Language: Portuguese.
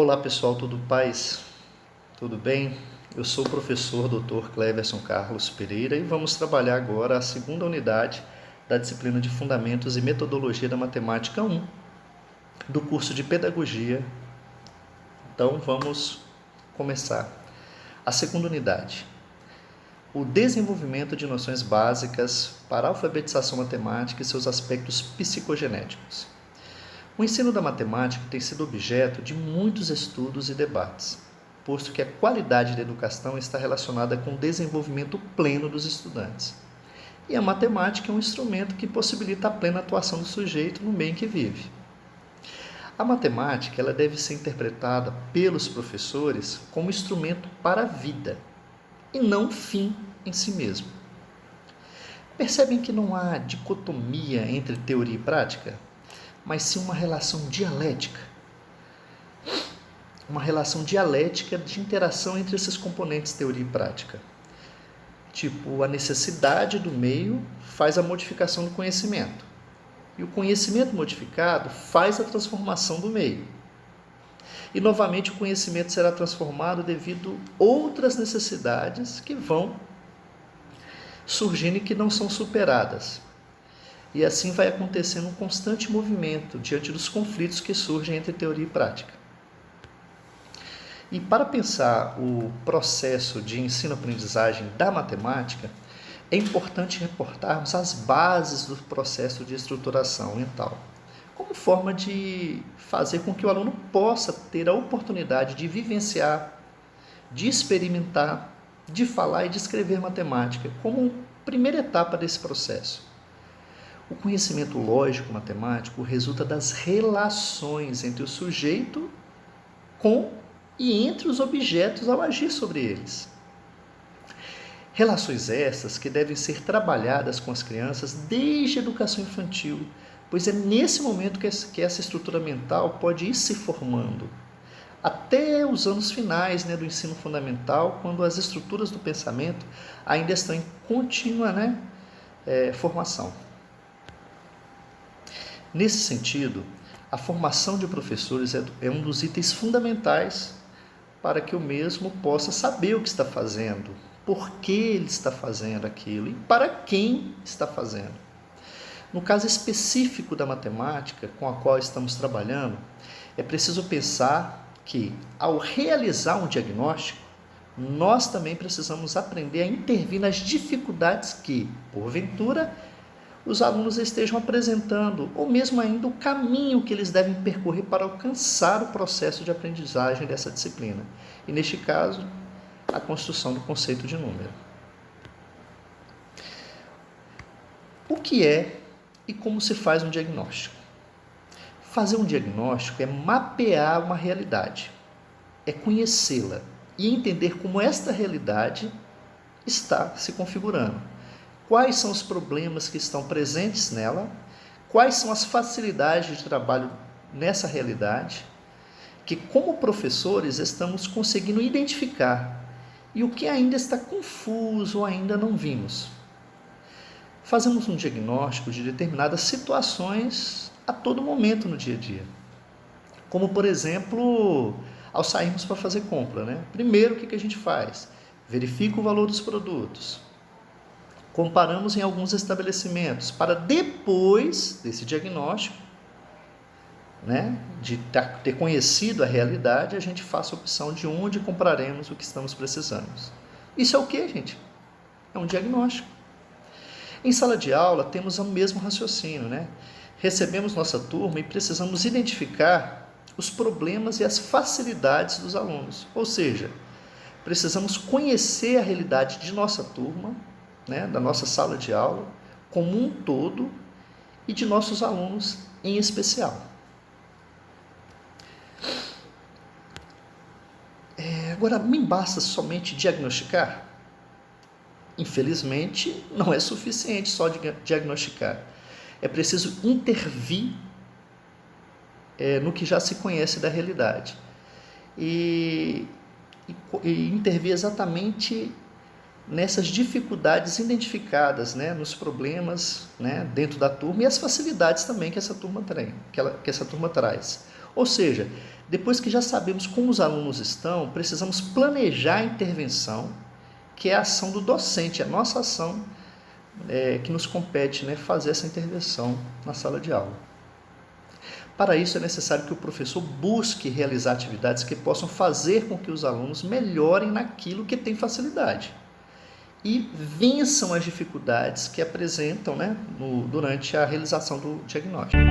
Olá pessoal, tudo paz? Tudo bem? Eu sou o professor Dr. Cleverson Carlos Pereira e vamos trabalhar agora a segunda unidade da disciplina de Fundamentos e Metodologia da Matemática 1 do curso de Pedagogia. Então vamos começar. A segunda unidade, o desenvolvimento de noções básicas para a alfabetização matemática e seus aspectos psicogenéticos. O ensino da matemática tem sido objeto de muitos estudos e debates, posto que a qualidade da educação está relacionada com o desenvolvimento pleno dos estudantes. E a matemática é um instrumento que possibilita a plena atuação do sujeito no meio em que vive. A matemática ela deve ser interpretada pelos professores como instrumento para a vida, e não fim em si mesmo. Percebem que não há dicotomia entre teoria e prática? Mas sim uma relação dialética. Uma relação dialética de interação entre esses componentes teoria e prática. Tipo, a necessidade do meio faz a modificação do conhecimento. E o conhecimento modificado faz a transformação do meio. E, novamente, o conhecimento será transformado devido a outras necessidades que vão surgindo e que não são superadas. E assim vai acontecendo um constante movimento diante dos conflitos que surgem entre teoria e prática. E para pensar o processo de ensino-aprendizagem da matemática, é importante reportarmos as bases do processo de estruturação mental, como forma de fazer com que o aluno possa ter a oportunidade de vivenciar, de experimentar, de falar e de escrever matemática, como primeira etapa desse processo. O conhecimento lógico matemático resulta das relações entre o sujeito com e entre os objetos ao agir sobre eles. Relações essas que devem ser trabalhadas com as crianças desde a educação infantil, pois é nesse momento que essa estrutura mental pode ir se formando, até os anos finais do ensino fundamental, quando as estruturas do pensamento ainda estão em contínua formação. Nesse sentido, a formação de professores é um dos itens fundamentais para que o mesmo possa saber o que está fazendo, por que ele está fazendo aquilo e para quem está fazendo. No caso específico da matemática com a qual estamos trabalhando, é preciso pensar que, ao realizar um diagnóstico, nós também precisamos aprender a intervir nas dificuldades que, porventura, os alunos estejam apresentando, ou mesmo ainda o caminho que eles devem percorrer para alcançar o processo de aprendizagem dessa disciplina. E, neste caso, a construção do conceito de número. O que é e como se faz um diagnóstico? Fazer um diagnóstico é mapear uma realidade, é conhecê-la e entender como esta realidade está se configurando. Quais são os problemas que estão presentes nela, quais são as facilidades de trabalho nessa realidade, que como professores estamos conseguindo identificar, e o que ainda está confuso ou ainda não vimos. Fazemos um diagnóstico de determinadas situações a todo momento no dia a dia. Como, por exemplo, ao sairmos para fazer compra, Primeiro, o que a gente faz? Verifica o valor dos produtos. Comparamos em alguns estabelecimentos, para depois desse diagnóstico, de ter conhecido a realidade, a gente faça a opção de onde compraremos o que estamos precisando. Isso é o que, gente? É um diagnóstico. Em sala de aula, temos o mesmo raciocínio, Recebemos nossa turma e precisamos identificar os problemas e as facilidades dos alunos. Ou seja, precisamos conhecer a realidade de nossa turma, da nossa sala de aula, como um todo, e de nossos alunos em especial. Agora, me basta somente diagnosticar? Infelizmente, não é suficiente só diagnosticar. É preciso intervir no que já se conhece da realidade. E intervir exatamente nessas dificuldades identificadas, nos problemas, dentro da turma, e as facilidades também que essa turma traz. Ou seja, depois que já sabemos como os alunos estão, precisamos planejar a intervenção, que é a ação do docente, a nossa ação que nos compete, né, fazer essa intervenção na sala de aula. Para isso é necessário que o professor busque realizar atividades que possam fazer com que os alunos melhorem naquilo que tem facilidade e vençam as dificuldades que apresentam, né, durante a realização do diagnóstico.